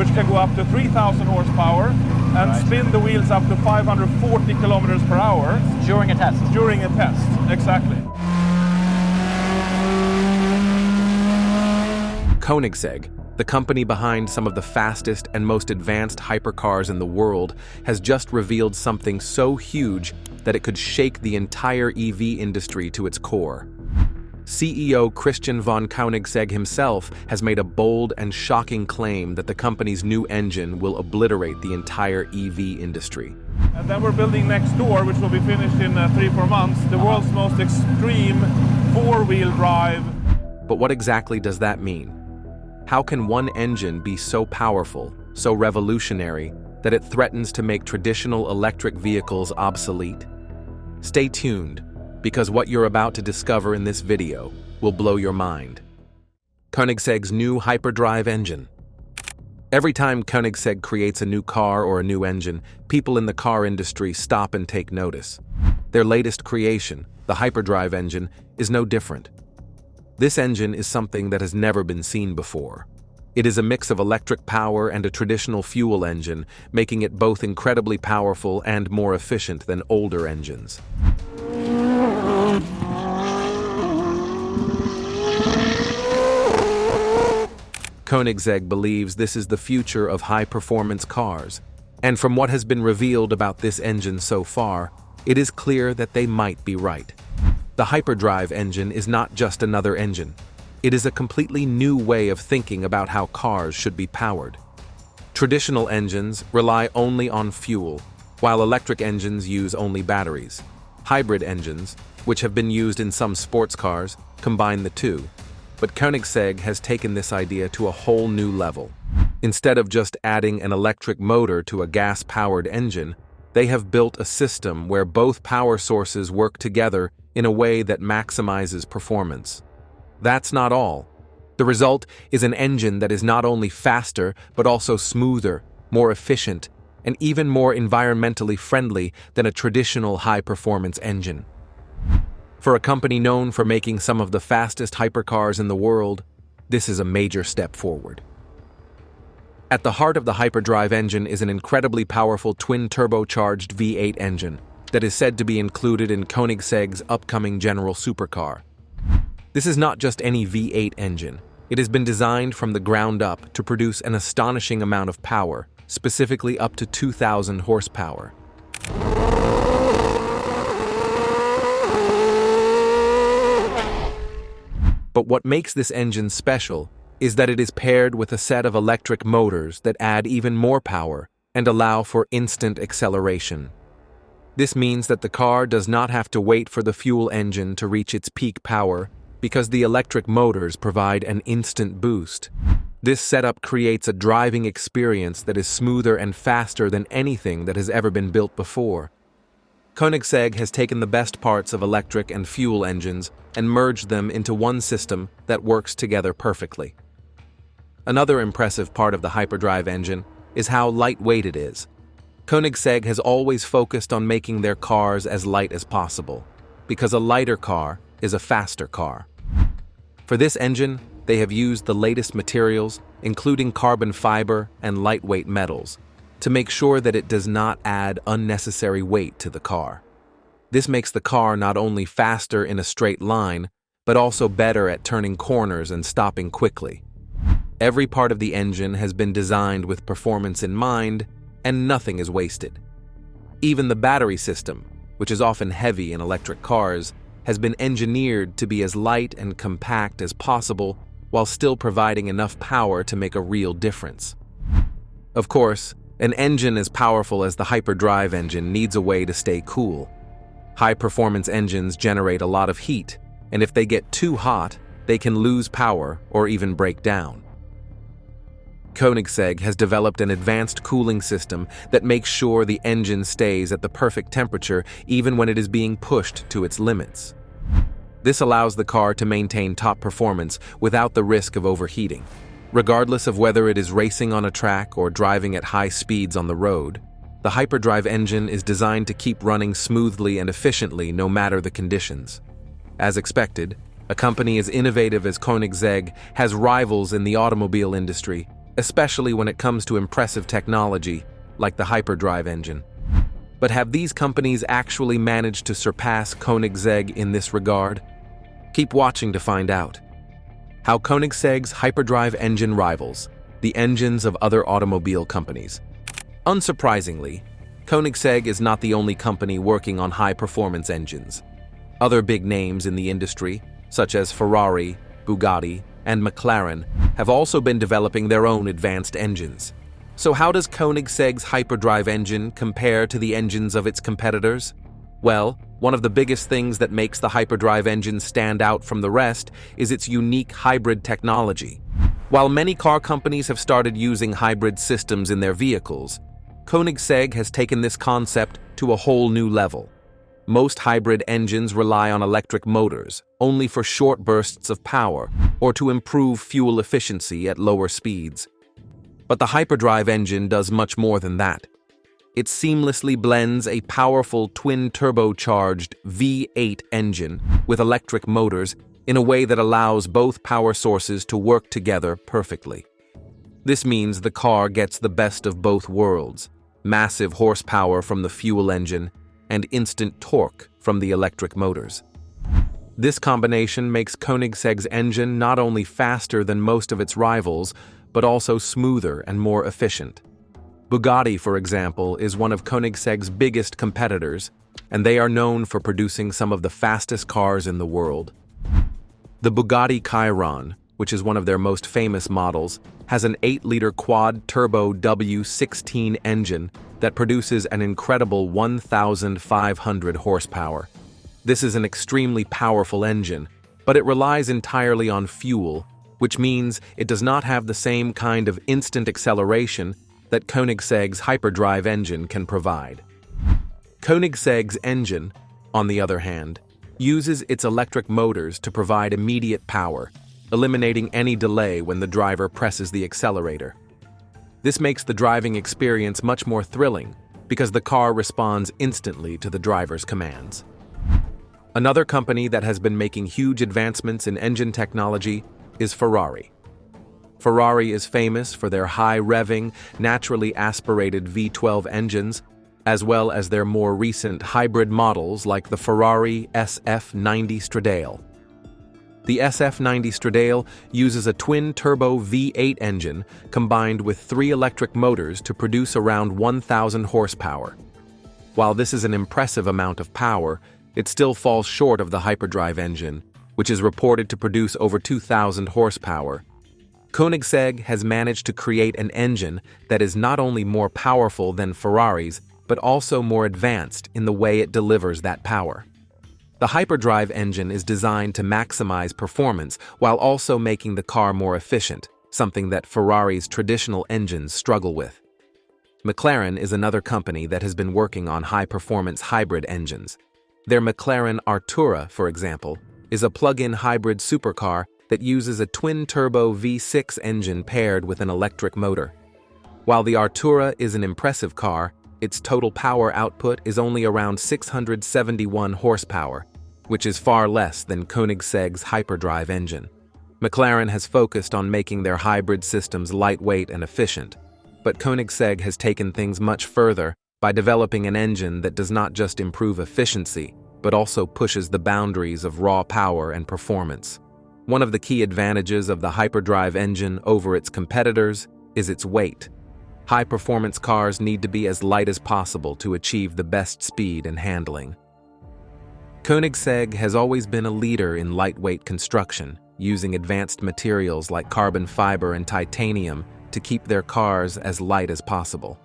which can go up to 3,000 horsepower and spin the wheels up to 540 kilometers per hour. During a test? During a test, exactly. Koenigsegg, the company behind some of the fastest and most advanced hypercars in the world, has just revealed something so huge that it could shake the entire EV industry to its core. CEO Christian von Koenigsegg himself has made a bold and shocking claim that the company's new engine will obliterate the entire EV industry. And then we're building next door, which will be finished in 3-4 months, the world's most extreme four-wheel drive. But what exactly does that mean? How can one engine be so powerful, so revolutionary, that it threatens to make traditional electric vehicles obsolete? Stay tuned, because what you're about to discover in this video will blow your mind. Koenigsegg's new hyperdrive engine. Every time Koenigsegg creates a new car or a new engine, people in the car industry stop and take notice. Their latest creation, the hyperdrive engine, is no different. This engine is something that has never been seen before. It is a mix of electric power and a traditional fuel engine, making it both incredibly powerful and more efficient than older engines. Koenigsegg believes this is the future of high-performance cars, and from what has been revealed about this engine so far, it is clear that they might be right. The hyperdrive engine is not just another engine. It is a completely new way of thinking about how cars should be powered. Traditional engines rely only on fuel, while electric engines use only batteries. Hybrid engines, which have been used in some sports cars, combine the two. But Koenigsegg has taken this idea to a whole new level. Instead of just adding an electric motor to a gas-powered engine, they have built a system where both power sources work together in a way that maximizes performance. That's not all. The result is an engine that is not only faster, but also smoother, more efficient, and even more environmentally friendly than a traditional high-performance engine. For a company known for making some of the fastest hypercars in the world, this is a major step forward. At the heart of the hyperdrive engine is an incredibly powerful twin-turbocharged V8 engine that is said to be included in Koenigsegg's upcoming General Supercar. This is not just any V8 engine. It has been designed from the ground up to produce an astonishing amount of power, specifically up to 2,000 horsepower. But what makes this engine special is that it is paired with a set of electric motors that add even more power and allow for instant acceleration. This means that the car does not have to wait for the fuel engine to reach its peak power because the electric motors provide an instant boost. This setup creates a driving experience that is smoother and faster than anything that has ever been built before. Koenigsegg has taken the best parts of electric and fuel engines and merged them into one system that works together perfectly. Another impressive part of the hyperdrive engine is how lightweight it is. Koenigsegg has always focused on making their cars as light as possible, because a lighter car is a faster car. For this engine, they have used the latest materials, including carbon fiber and lightweight metals, to make sure that it does not add unnecessary weight to the car. This makes the car not only faster in a straight line, but also better at turning corners and stopping quickly. Every part of the engine has been designed with performance in mind, and nothing is wasted. Even the battery system, which is often heavy in electric cars, has been engineered to be as light and compact as possible while still providing enough power to make a real difference. Of course, an engine as powerful as the hyperdrive engine needs a way to stay cool. High-performance engines generate a lot of heat, and if they get too hot, they can lose power or even break down. Koenigsegg has developed an advanced cooling system that makes sure the engine stays at the perfect temperature even when it is being pushed to its limits. This allows the car to maintain top performance without the risk of overheating. Regardless of whether it is racing on a track or driving at high speeds on the road, the hyperdrive engine is designed to keep running smoothly and efficiently no matter the conditions. As expected, a company as innovative as Koenigsegg has rivals in the automobile industry, especially when it comes to impressive technology like the hyperdrive engine. But have these companies actually managed to surpass Koenigsegg in this regard? Keep watching to find out. How Koenigsegg's hyperdrive engine rivals the engines of other automobile companies. Unsurprisingly, Koenigsegg is not the only company working on high-performance engines. Other big names in the industry, such as Ferrari, Bugatti, and McLaren, have also been developing their own advanced engines. So how does Koenigsegg's hyperdrive engine compare to the engines of its competitors? Well, one of the biggest things that makes the hyperdrive engine stand out from the rest is its unique hybrid technology. While many car companies have started using hybrid systems in their vehicles, Koenigsegg has taken this concept to a whole new level. Most hybrid engines rely on electric motors, only for short bursts of power or to improve fuel efficiency at lower speeds. But the hyperdrive engine does much more than that. It seamlessly blends a powerful twin-turbocharged V8 engine with electric motors in a way that allows both power sources to work together perfectly. This means the car gets the best of both worlds: massive horsepower from the fuel engine and instant torque from the electric motors. This combination makes Koenigsegg's engine not only faster than most of its rivals, but also smoother and more efficient. Bugatti, for example, is one of Koenigsegg's biggest competitors, and they are known for producing some of the fastest cars in the world. The Bugatti Chiron, which is one of their most famous models, has an 8-liter quad-turbo W16 engine that produces an incredible 1,500 horsepower. This is an extremely powerful engine, but it relies entirely on fuel, which means it does not have the same kind of instant acceleration that Koenigsegg's hyperdrive engine can provide. Koenigsegg's engine, on the other hand, uses its electric motors to provide immediate power, eliminating any delay when the driver presses the accelerator. This makes the driving experience much more thrilling because the car responds instantly to the driver's commands. Another company that has been making huge advancements in engine technology is Ferrari. Ferrari is famous for their high-revving, naturally aspirated V12 engines, as well as their more recent hybrid models like the Ferrari SF90 Stradale. The SF90 Stradale uses a twin-turbo V8 engine combined with 3 electric motors to produce around 1,000 horsepower. While this is an impressive amount of power, it still falls short of the hyperdrive engine, which is reported to produce over 2,000 horsepower. Koenigsegg has managed to create an engine that is not only more powerful than Ferrari's, but also more advanced in the way it delivers that power. The hyperdrive engine is designed to maximize performance while also making the car more efficient, something that Ferrari's traditional engines struggle with. McLaren is another company that has been working on high-performance hybrid engines. Their McLaren Artura, for example, is a plug-in hybrid supercar that uses a twin-turbo V6 engine paired with an electric motor. While the Artura is an impressive car, its total power output is only around 671 horsepower, which is far less than Koenigsegg's hyperdrive engine. McLaren has focused on making their hybrid systems lightweight and efficient, but Koenigsegg has taken things much further by developing an engine that does not just improve efficiency, but also pushes the boundaries of raw power and performance. One of the key advantages of the hyperdrive engine over its competitors is its weight. High-performance cars need to be as light as possible to achieve the best speed and handling. Koenigsegg has always been a leader in lightweight construction, using advanced materials like carbon fiber and titanium to keep their cars as light as possible.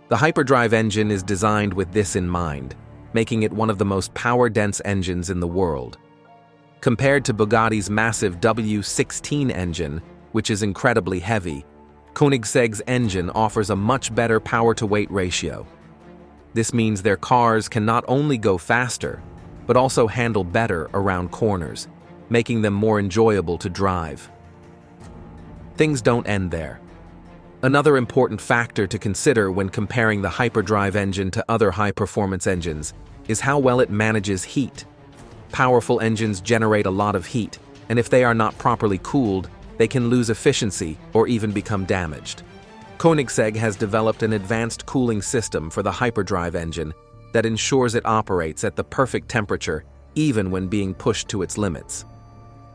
The hyperdrive engine is designed with this in mind, making it one of the most power-dense engines in the world. Compared to Bugatti's massive W16 engine, which is incredibly heavy, Koenigsegg's engine offers a much better power-to-weight ratio. This means their cars can not only go faster, but also handle better around corners, making them more enjoyable to drive. Things don't end there. Another important factor to consider when comparing the hyperdrive engine to other high-performance engines is how well it manages heat. Powerful engines generate a lot of heat, and if they are not properly cooled, they can lose efficiency or even become damaged. Koenigsegg has developed an advanced cooling system for the hyperdrive engine that ensures it operates at the perfect temperature even when being pushed to its limits.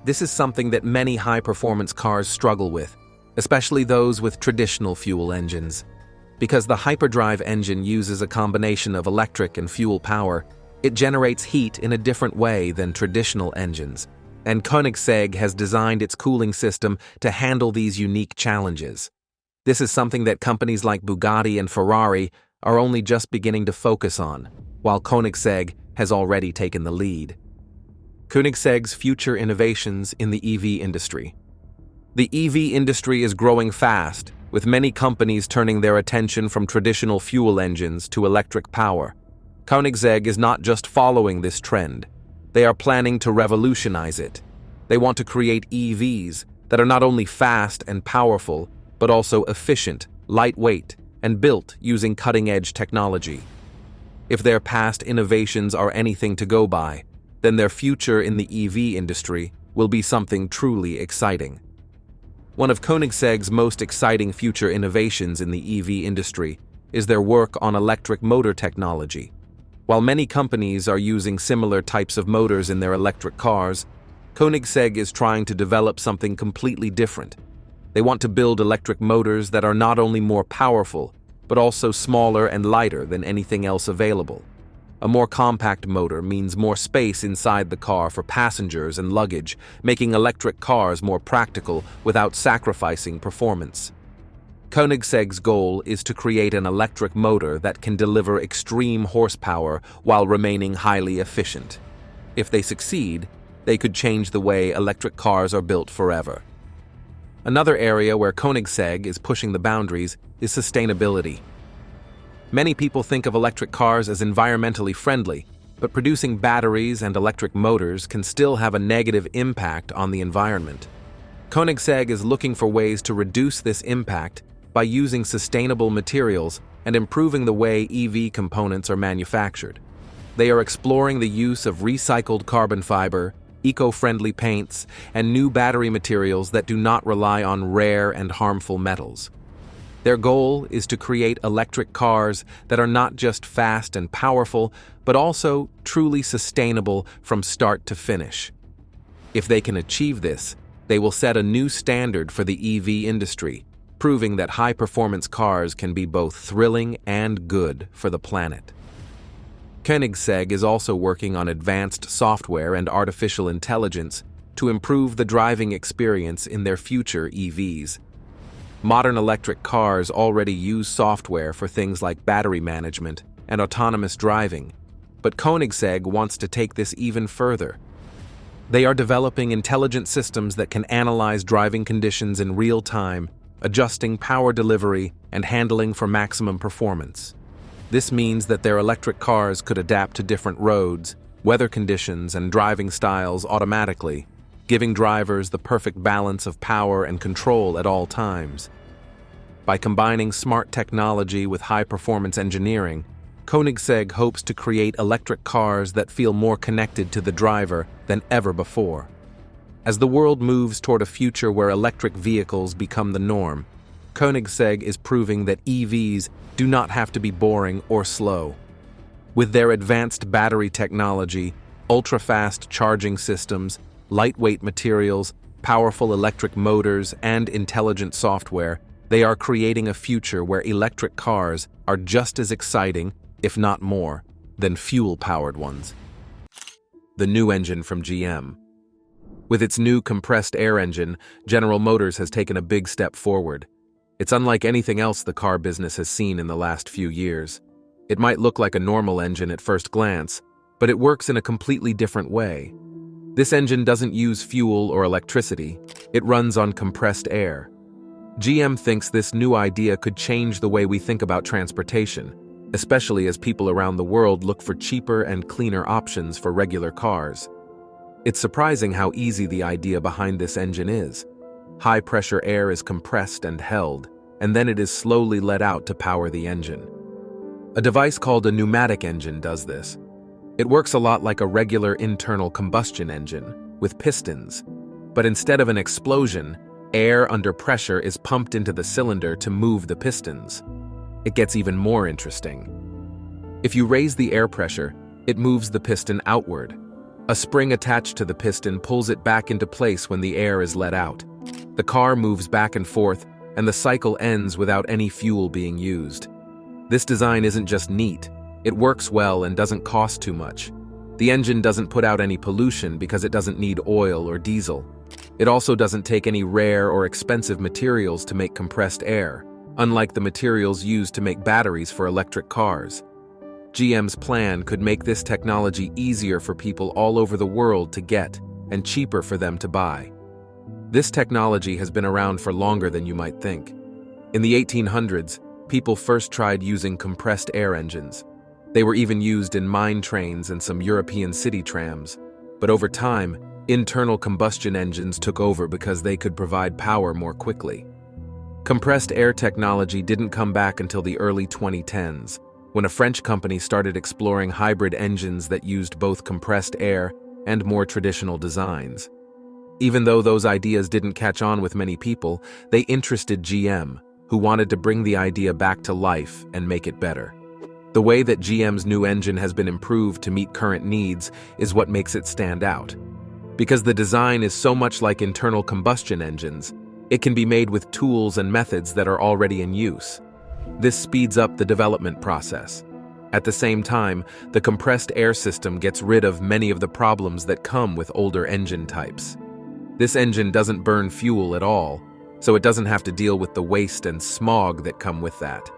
This is something that many high-performance cars struggle with, especially those with traditional fuel engines. Because the hyperdrive engine uses a combination of electric and fuel power, it generates heat in a different way than traditional engines, and Koenigsegg has designed its cooling system to handle these unique challenges. This is something that companies like Bugatti and Ferrari are only just beginning to focus on, while Koenigsegg has already taken the lead. Koenigsegg's future innovations in the EV industry. The EV industry is growing fast, with many companies turning their attention from traditional fuel engines to electric power. Koenigsegg is not just following this trend. They are planning to revolutionize it. They want to create EVs that are not only fast and powerful, but also efficient, lightweight, and built using cutting-edge technology. If their past innovations are anything to go by, then their future in the EV industry will be something truly exciting. One of Koenigsegg's most exciting future innovations in the EV industry is their work on electric motor technology. While many companies are using similar types of motors in their electric cars, Koenigsegg is trying to develop something completely different. They want to build electric motors that are not only more powerful, but also smaller and lighter than anything else available. A more compact motor means more space inside the car for passengers and luggage, making electric cars more practical without sacrificing performance. Koenigsegg's goal is to create an electric motor that can deliver extreme horsepower while remaining highly efficient. If they succeed, they could change the way electric cars are built forever. Another area where Koenigsegg is pushing the boundaries is sustainability. Many people think of electric cars as environmentally friendly, but producing batteries and electric motors can still have a negative impact on the environment. Koenigsegg is looking for ways to reduce this impact by using sustainable materials and improving the way EV components are manufactured. They are exploring the use of recycled carbon fiber, eco-friendly paints, and new battery materials that do not rely on rare and harmful metals. Their goal is to create electric cars that are not just fast and powerful, but also truly sustainable from start to finish. If they can achieve this, they will set a new standard for the EV industry, proving that high-performance cars can be both thrilling and good for the planet. Koenigsegg is also working on advanced software and artificial intelligence to improve the driving experience in their future EVs. Modern electric cars already use software for things like battery management and autonomous driving, but Koenigsegg wants to take this even further. They are developing intelligent systems that can analyze driving conditions in real time, adjusting power delivery and handling for maximum performance. This means that their electric cars could adapt to different roads, weather conditions, and driving styles automatically, giving drivers the perfect balance of power and control at all times. By combining smart technology with high-performance engineering, Koenigsegg hopes to create electric cars that feel more connected to the driver than ever before. As the world moves toward a future where electric vehicles become the norm, Koenigsegg is proving that EVs do not have to be boring or slow. With their advanced battery technology, ultra-fast charging systems, lightweight materials, powerful electric motors, and intelligent software, they are creating a future where electric cars are just as exciting, if not more, than fuel-powered ones. The new engine from GM. With its new compressed air engine, General Motors has taken a big step forward. It's unlike anything else the car business has seen in the last few years. It might look like a normal engine at first glance, but it works in a completely different way. This engine doesn't use fuel or electricity. It runs on compressed air. GM thinks this new idea could change the way we think about transportation, especially as people around the world look for cheaper and cleaner options for regular cars. It's surprising how easy the idea behind this engine is. High-pressure air is compressed and held, and then it is slowly let out to power the engine. A device called a pneumatic engine does this. It works a lot like a regular internal combustion engine, with pistons, but instead of an explosion, Air under pressure is pumped into the cylinder to move the pistons. It gets even more interesting. If you raise the air pressure, it moves the piston outward. A spring attached to the piston pulls it back into place when the air is let out. The car moves back and forth, and the cycle ends without any fuel being used. This design isn't just neat, it works well and doesn't cost too much. The engine doesn't put out any pollution because it doesn't need oil or diesel. It also doesn't take any rare or expensive materials to make compressed air, unlike the materials used to make batteries for electric cars. GM's plan could make this technology easier for people all over the world to get and cheaper for them to buy. This technology has been around for longer than you might think. In the 1800s, people first tried using compressed air engines. They were even used in mine trains and some European city trams. But over time, internal combustion engines took over because they could provide power more quickly. Compressed air technology didn't come back until the early 2010s, when a French company started exploring hybrid engines that used both compressed air and more traditional designs. Even though those ideas didn't catch on with many people, they interested GM, who wanted to bring the idea back to life and make it better. The way that GM's new engine has been improved to meet current needs is what makes it stand out. Because the design is so much like internal combustion engines, it can be made with tools and methods that are already in use. This speeds up the development process. At the same time, the compressed air system gets rid of many of the problems that come with older engine types. This engine doesn't burn fuel at all, so it doesn't have to deal with the waste and smog that come with that.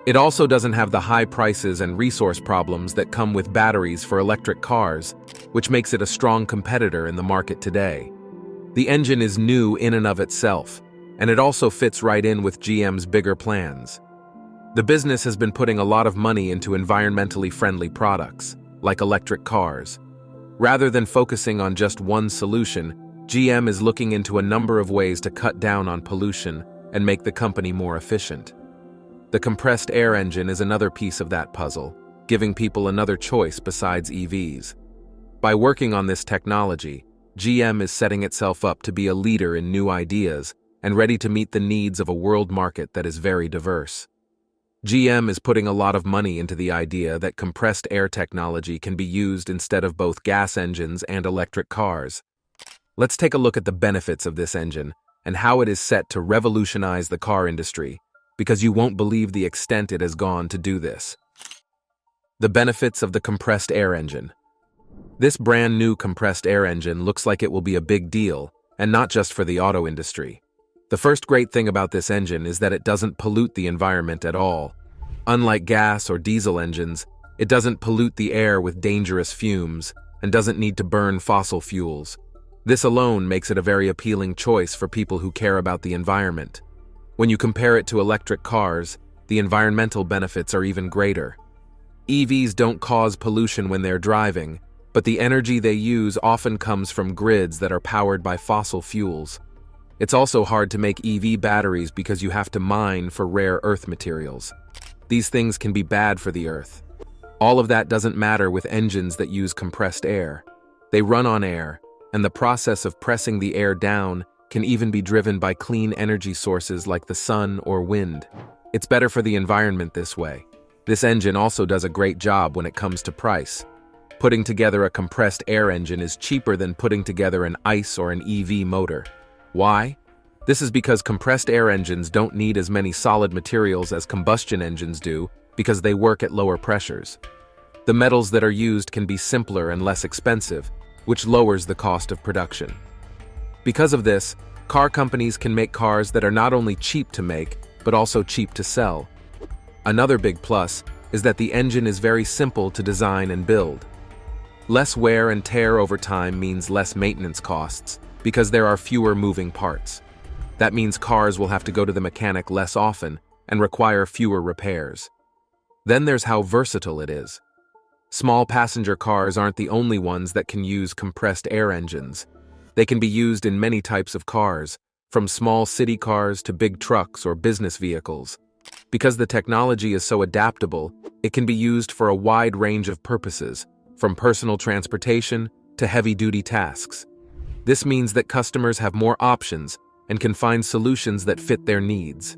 It also doesn't have the high prices and resource problems that come with batteries for electric cars, which makes it a strong competitor in the market today. The engine is new in and of itself, and it also fits right in with GM's bigger plans. The business has been putting a lot of money into environmentally friendly products, like electric cars. Rather than focusing on just one solution, GM is looking into a number of ways to cut down on pollution and make the company more efficient. The compressed air engine is another piece of that puzzle, giving people another choice besides EVs. By working on this technology, GM is setting itself up to be a leader in new ideas and ready to meet the needs of a world market that is very diverse. GM is putting a lot of money into the idea that compressed air technology can be used instead of both gas engines and electric cars. Let's take a look at the benefits of this engine and how it is set to revolutionize the car industry, because you won't believe the extent it has gone to do this. The benefits of the compressed air engine. This brand new compressed air engine looks like it will be a big deal, and not just for the auto industry. The first great thing about this engine is that it doesn't pollute the environment at all. Unlike gas or diesel engines, it doesn't pollute the air with dangerous fumes and doesn't need to burn fossil fuels. This alone makes it a very appealing choice for people who care about the environment. When you compare it to electric cars, the environmental benefits are even greater. EVs don't cause pollution when they're driving, but the energy they use often comes from grids that are powered by fossil fuels. It's also hard to make EV batteries because you have to mine for rare earth materials. These things can be bad for the earth. All of that doesn't matter with engines that use compressed air. They run on air, and the process of pressing the air down can even be driven by clean energy sources like the sun or wind. It's better for the environment this way. This engine also does a great job when it comes to price. Putting together a compressed air engine is cheaper than putting together an ICE or an EV motor. Why? This is because compressed air engines don't need as many solid materials as combustion engines do because they work at lower pressures. The metals that are used can be simpler and less expensive, which lowers the cost of production. Because of this, car companies can make cars that are not only cheap to make, but also cheap to sell. Another big plus is that the engine is very simple to design and build. Less wear and tear over time means less maintenance costs, because there are fewer moving parts. That means cars will have to go to the mechanic less often and require fewer repairs. Then there's how versatile it is. Small passenger cars aren't the only ones that can use compressed air engines. They can be used in many types of cars, from small city cars to big trucks or business vehicles. Because the technology is so adaptable, it can be used for a wide range of purposes, from personal transportation to heavy-duty tasks. This means that customers have more options, and can find solutions that fit their needs.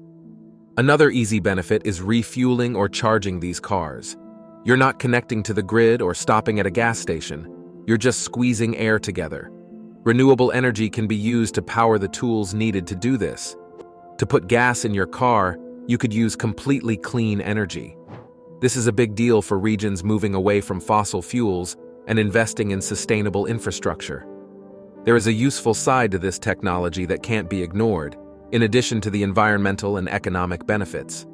Another easy benefit is refueling or charging these cars. You're not connecting to the grid or stopping at a gas station. You're just squeezing air together. Renewable energy can be used to power the tools needed to do this. To put gas in your car, you could use completely clean energy. This is a big deal for regions moving away from fossil fuels and investing in sustainable infrastructure. There is a useful side to this technology that can't be ignored, in addition to the environmental and economic benefits.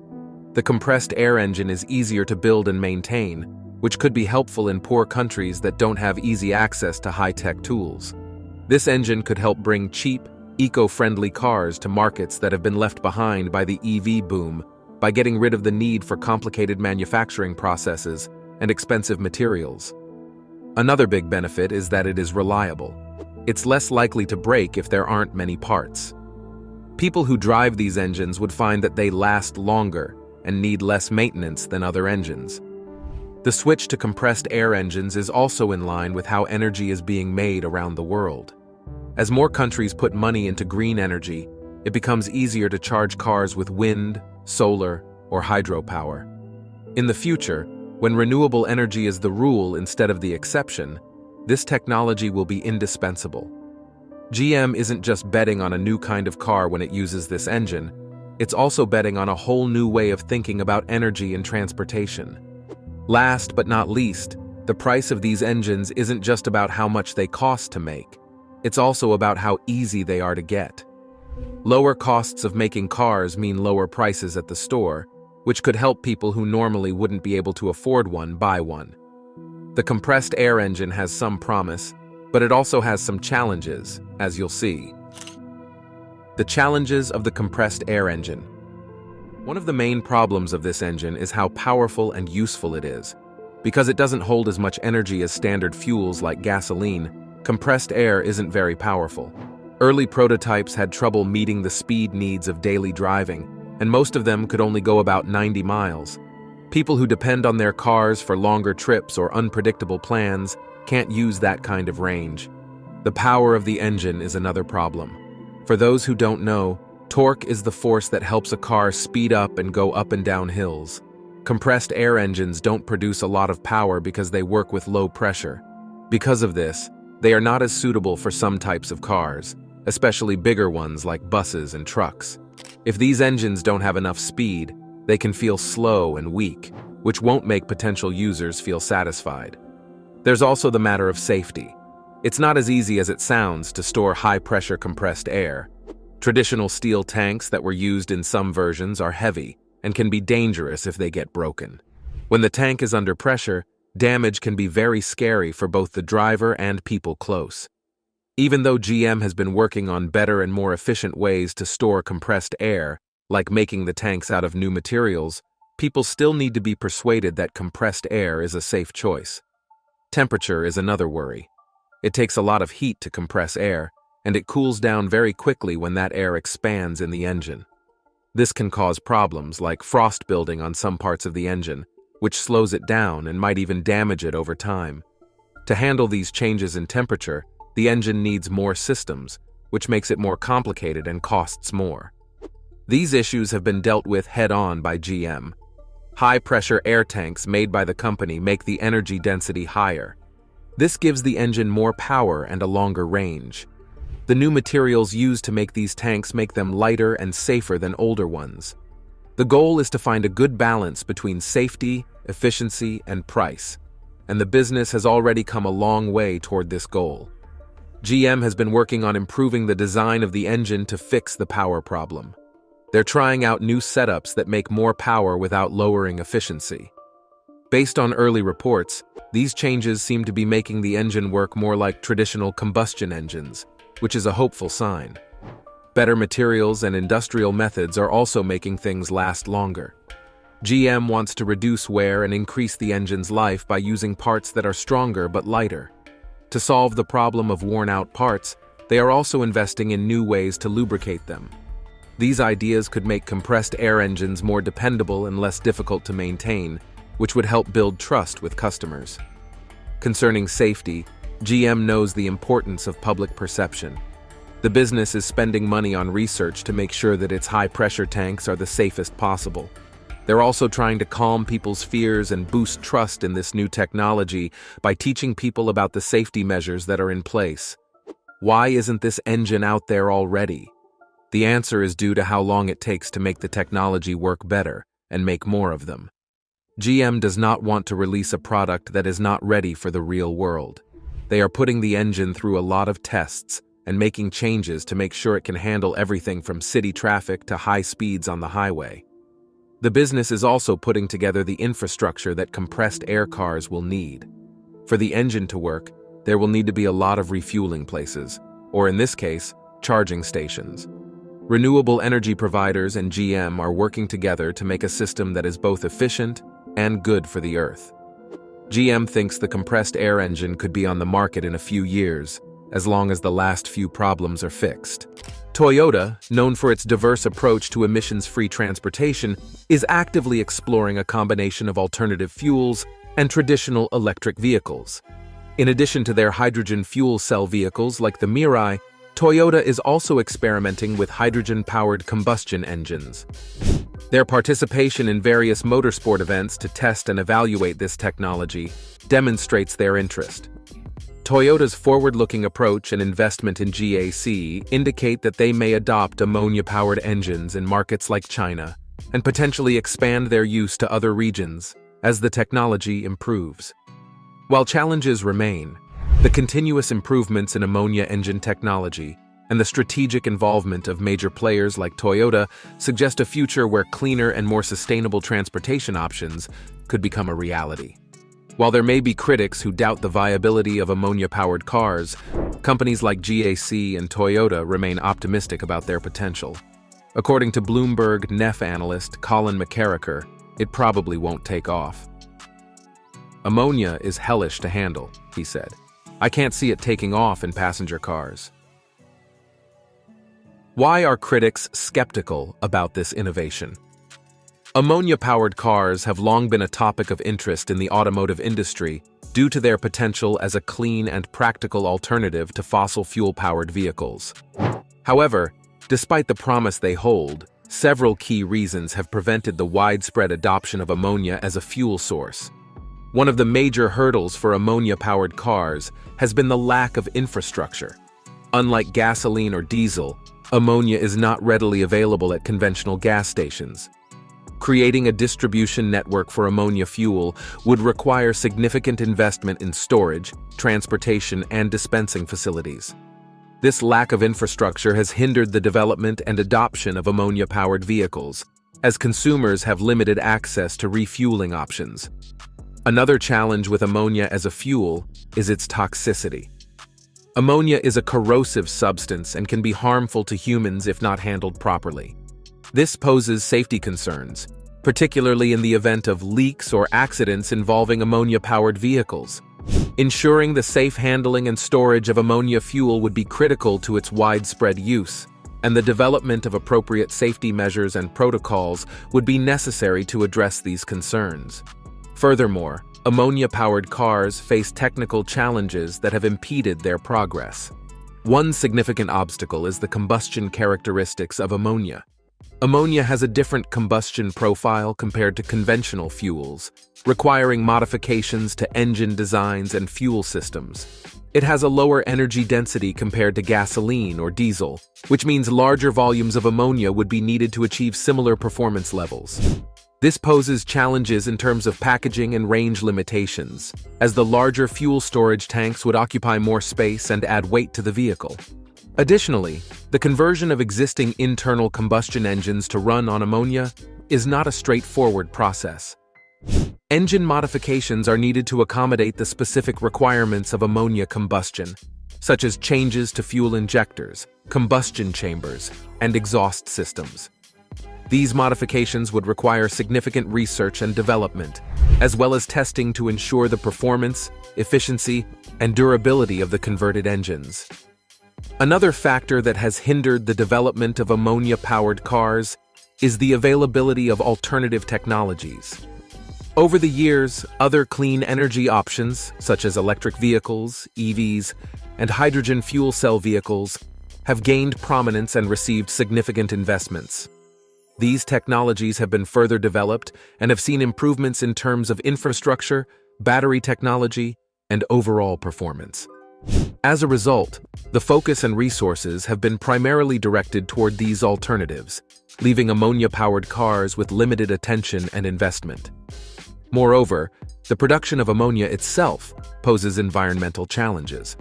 The compressed air engine is easier to build and maintain, which could be helpful in poor countries that don't have easy access to high-tech tools. This engine could help bring cheap, eco-friendly cars to markets that have been left behind by the EV boom by getting rid of the need for complicated manufacturing processes and expensive materials. Another big benefit is that it is reliable. It's less likely to break if there aren't many parts. People who drive these engines would find that they last longer and need less maintenance than other engines. The switch to compressed air engines is also in line with how energy is being made around the world. As more countries put money into green energy, it becomes easier to charge cars with wind, solar, or hydropower. In the future, when renewable energy is the rule instead of the exception, this technology will be indispensable. GM isn't just betting on a new kind of car when it uses this engine, it's also betting on a whole new way of thinking about energy and transportation. Last but not least, the price of these engines isn't just about how much they cost to make, it's also about how easy they are to get. Lower costs of making cars mean lower prices at the store, which could help people who normally wouldn't be able to afford one buy one. The compressed air engine has some promise, but it also has some challenges, as you'll see. The challenges of the compressed air engine. One of the main problems of this engine is how powerful and useful it is. Because it doesn't hold as much energy as standard fuels like gasoline, compressed air isn't very powerful. Early prototypes had trouble meeting the speed needs of daily driving, and most of them could only go about 90 miles. People who depend on their cars for longer trips or unpredictable plans can't use that kind of range. The power of the engine is another problem. For those who don't know, torque is the force that helps a car speed up and go up and down hills. Compressed air engines don't produce a lot of power because they work with low pressure. Because of this, they are not as suitable for some types of cars, especially bigger ones like buses and trucks. If these engines don't have enough speed, they can feel slow and weak, which won't make potential users feel satisfied. There's also the matter of safety. It's not as easy as it sounds to store high-pressure compressed air. Traditional steel tanks that were used in some versions are heavy and can be dangerous if they get broken. When the tank is under pressure, damage can be very scary for both the driver and people close. Even though GM has been working on better and more efficient ways to store compressed air, like making the tanks out of new materials, people still need to be persuaded that compressed air is a safe choice. Temperature is another worry. It takes a lot of heat to compress air, and it cools down very quickly when that air expands in the engine. This can cause problems like frost building on some parts of the engine, which slows it down and might even damage it over time. To handle these changes in temperature, the engine needs more systems, which makes it more complicated and costs more. These issues have been dealt with head-on by GM. High-pressure air tanks made by the company make the energy density higher. This gives the engine more power and a longer range. The new materials used to make these tanks make them lighter and safer than older ones. The goal is to find a good balance between safety, efficiency, and price, and the business has already come a long way toward this goal. GM has been working on improving the design of the engine to fix the power problem. They're trying out new setups that make more power without lowering efficiency. Based on early reports, these changes seem to be making the engine work more like traditional combustion engines, which is a hopeful sign. Better materials and industrial methods are also making things last longer. GM wants to reduce wear and increase the engine's life by using parts that are stronger but lighter. To solve the problem of worn-out parts, they are also investing in new ways to lubricate them. These ideas could make compressed air engines more dependable and less difficult to maintain, which would help build trust with customers. Concerning safety, GM knows the importance of public perception. The business is spending money on research to make sure that its high-pressure tanks are the safest possible. They're also trying to calm people's fears and boost trust in this new technology by teaching people about the safety measures that are in place. Why isn't this engine out there already? The answer is due to how long it takes to make the technology work better and make more of them. GM does not want to release a product that is not ready for the real world. They are putting the engine through a lot of tests and making changes to make sure it can handle everything from city traffic to high speeds on the highway. The business is also putting together the infrastructure that compressed air cars will need. For the engine to work, there will need to be a lot of refueling places, or in this case, charging stations. Renewable energy providers and GM are working together to make a system that is both efficient and good for the Earth. GM thinks the compressed air engine could be on the market in a few years, as long as the last few problems are fixed. Toyota, known for its diverse approach to emissions-free transportation, is actively exploring a combination of alternative fuels and traditional electric vehicles. In addition to their hydrogen fuel cell vehicles like the Mirai, Toyota is also experimenting with hydrogen-powered combustion engines. Their participation in various motorsport events to test and evaluate this technology demonstrates their interest. Toyota's forward-looking approach and investment in GAC indicate that they may adopt ammonia-powered engines in markets like China and potentially expand their use to other regions as the technology improves. While challenges remain, the continuous improvements in ammonia engine technology and the strategic involvement of major players like Toyota suggest a future where cleaner and more sustainable transportation options could become a reality. While there may be critics who doubt the viability of ammonia-powered cars, companies like GAC and Toyota remain optimistic about their potential. According to Bloomberg NEF analyst Colin McCarricker, it probably won't take off. Ammonia is hellish to handle, he said. I can't see it taking off in passenger cars. Why are critics skeptical about this innovation? Ammonia-powered cars have long been a topic of interest in the automotive industry due to their potential as a clean and practical alternative to fossil fuel-powered vehicles. However, despite the promise they hold, several key reasons have prevented the widespread adoption of ammonia as a fuel source. One of the major hurdles for ammonia-powered cars has been the lack of infrastructure. Unlike gasoline or diesel, ammonia is not readily available at conventional gas stations. Creating a distribution network for ammonia fuel would require significant investment in storage, transportation, and dispensing facilities. This lack of infrastructure has hindered the development and adoption of ammonia-powered vehicles, as consumers have limited access to refueling options. Another challenge with ammonia as a fuel is its toxicity. Ammonia is a corrosive substance and can be harmful to humans if not handled properly. This poses safety concerns, particularly in the event of leaks or accidents involving ammonia-powered vehicles. Ensuring the safe handling and storage of ammonia fuel would be critical to its widespread use, and the development of appropriate safety measures and protocols would be necessary to address these concerns. Furthermore, ammonia-powered cars face technical challenges that have impeded their progress. One significant obstacle is the combustion characteristics of ammonia. Ammonia has a different combustion profile compared to conventional fuels, requiring modifications to engine designs and fuel systems. It has a lower energy density compared to gasoline or diesel, which means larger volumes of ammonia would be needed to achieve similar performance levels. This poses challenges in terms of packaging and range limitations, as the larger fuel storage tanks would occupy more space and add weight to the vehicle. Additionally, the conversion of existing internal combustion engines to run on ammonia is not a straightforward process. Engine modifications are needed to accommodate the specific requirements of ammonia combustion, such as changes to fuel injectors, combustion chambers, and exhaust systems. These modifications would require significant research and development, as well as testing to ensure the performance, efficiency, and durability of the converted engines. Another factor that has hindered the development of ammonia-powered cars is the availability of alternative technologies. Over the years, other clean energy options, such as electric vehicles, EVs, and hydrogen fuel cell vehicles, have gained prominence and received significant investments. These technologies have been further developed and have seen improvements in terms of infrastructure, battery technology, and overall performance. As a result, the focus and resources have been primarily directed toward these alternatives, leaving ammonia-powered cars with limited attention and investment. Moreover, the production of ammonia itself poses environmental challenges.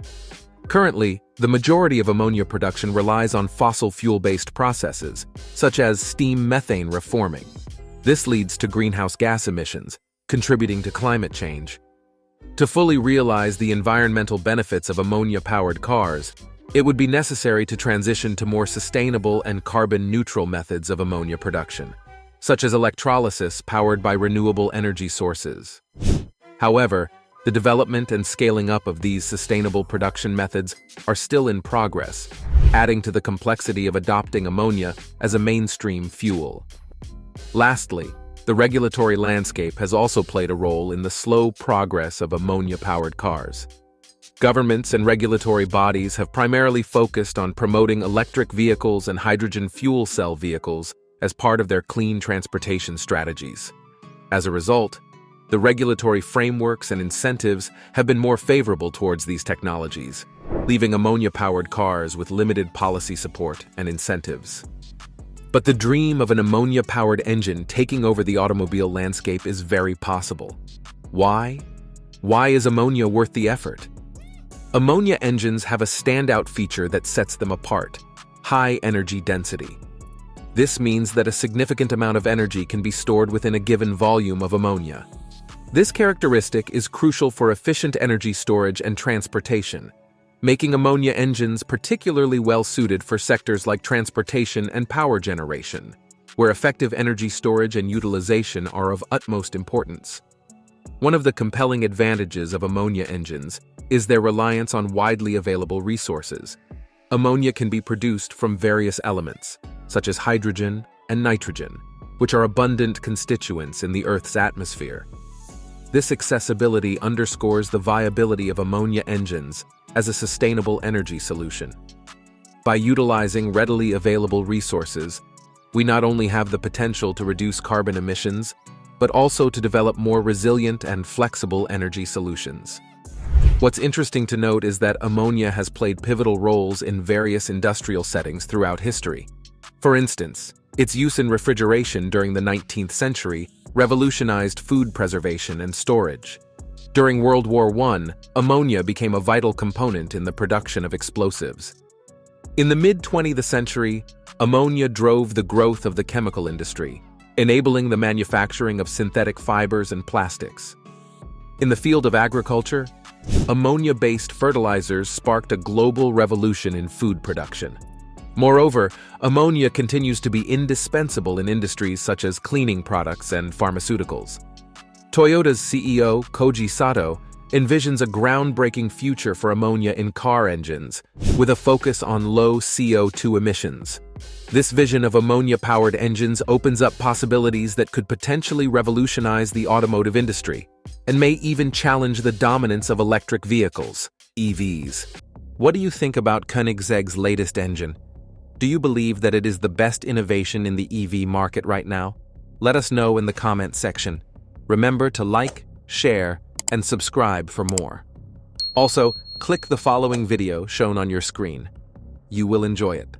Currently, the majority of ammonia production relies on fossil fuel-based processes, such as steam methane reforming. This leads to greenhouse gas emissions, contributing to climate change. To fully realize the environmental benefits of ammonia-powered cars, it would be necessary to transition to more sustainable and carbon-neutral methods of ammonia production, such as electrolysis powered by renewable energy sources. However, the development and scaling up of these sustainable production methods are still in progress, adding to the complexity of adopting ammonia as a mainstream fuel. Lastly, the regulatory landscape has also played a role in the slow progress of ammonia-powered cars. Governments and regulatory bodies have primarily focused on promoting electric vehicles and hydrogen fuel cell vehicles as part of their clean transportation strategies. As a result, the regulatory frameworks and incentives have been more favorable towards these technologies, leaving ammonia-powered cars with limited policy support and incentives. But the dream of an ammonia-powered engine taking over the automobile landscape is very possible. Why? Why is ammonia worth the effort? Ammonia engines have a standout feature that sets them apart: high energy density. This means that a significant amount of energy can be stored within a given volume of ammonia. This characteristic is crucial for efficient energy storage and transportation, making ammonia engines particularly well-suited for sectors like transportation and power generation, where effective energy storage and utilization are of utmost importance. One of the compelling advantages of ammonia engines is their reliance on widely available resources. Ammonia can be produced from various elements, such as hydrogen and nitrogen, which are abundant constituents in the Earth's atmosphere. This accessibility underscores the viability of ammonia engines as a sustainable energy solution. By utilizing readily available resources, we not only have the potential to reduce carbon emissions, but also to develop more resilient and flexible energy solutions. What's interesting to note is that ammonia has played pivotal roles in various industrial settings throughout history. For instance, its use in refrigeration during the 19th century revolutionized food preservation and storage. During World War I, ammonia became a vital component in the production of explosives. In the mid-20th century, ammonia drove the growth of the chemical industry, enabling the manufacturing of synthetic fibers and plastics. In the field of agriculture, ammonia-based fertilizers sparked a global revolution in food production. Moreover, ammonia continues to be indispensable in industries such as cleaning products and pharmaceuticals. Toyota's CEO, Koji Sato, envisions a groundbreaking future for ammonia in car engines, with a focus on low CO2 emissions. This vision of ammonia-powered engines opens up possibilities that could potentially revolutionize the automotive industry, and may even challenge the dominance of electric vehicles, EVs. What do you think about Koenigsegg's latest engine? Do you believe that it is the best innovation in the EV market right now? Let us know in the comment section. Remember to like, share, and subscribe for more. Also, click the following video shown on your screen. You will enjoy it.